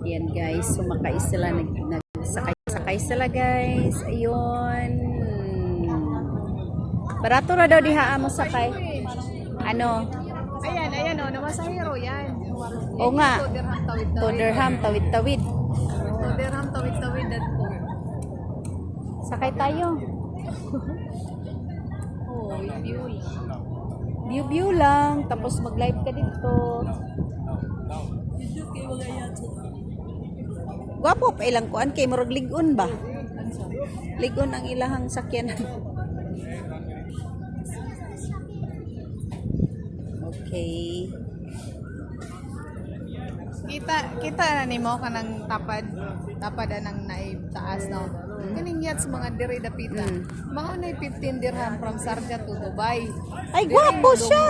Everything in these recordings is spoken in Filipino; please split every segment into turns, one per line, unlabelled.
Ayan guys, sumakay sila, nagsakay sila guys. Ayun. Barato ra daw diha mo sakay. Ano?
Ayan o, namasahero yan.
O nga. 2
2 dirham tawid-tawid.
dirham, tawid-tawid.
2 dirham tawid-tawid dat po.
Sakay tayo.
Oh, view lang.
View lang, tapos mag-live ka dito. Gwapo pa ilang kuan kay murag ligon ba? Ligon ang ilahang sakyanan. Okay.
Kita na nimo kanang tapad anang naib taas no. Kaning yats mga diri dapita. Mga nay 15 dirham from Sharjah to Dubai.
Ay, gwapo siya.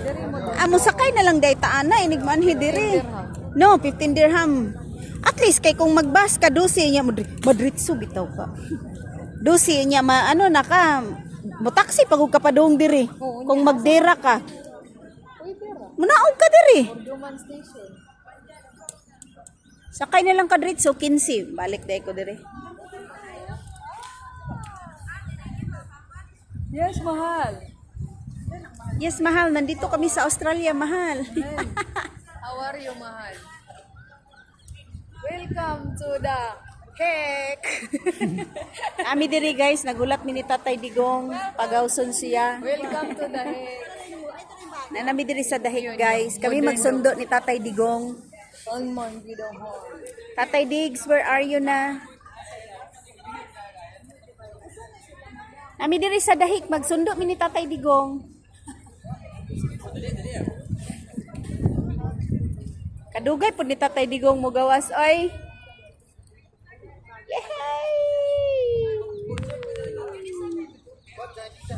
Diri mo
Amo sakay na lang day taana inig manhi diri. No, 15 dirham. At least kay kung magbas ka dosi niya madritso bitaw ka. Dosi niya ano na ka mo taxi pag ka padung diri. Kung magdira ka. Munaog ka diri.
Duman station.
Sakay na lang ka dritso 15. Balik day ko diri.
Yes, mahal.
Yes, mahal. Nandito kami sa Australia, mahal.
How are you, mahal? Welcome to the heck.
Ami diri guys, nagulat mi ni Tatay Digong. Pagawson siya.
Welcome to the heck.
Nanami diri sa dahig guys. Kami magsundo ni Tatay Digong.
On mon video ho.
Tatay Digs, where are you na? Nami diri sa dahig, magsundo mi ni Tatay Digong. Kadugay po ni Tatay Digong mo gawas, oy.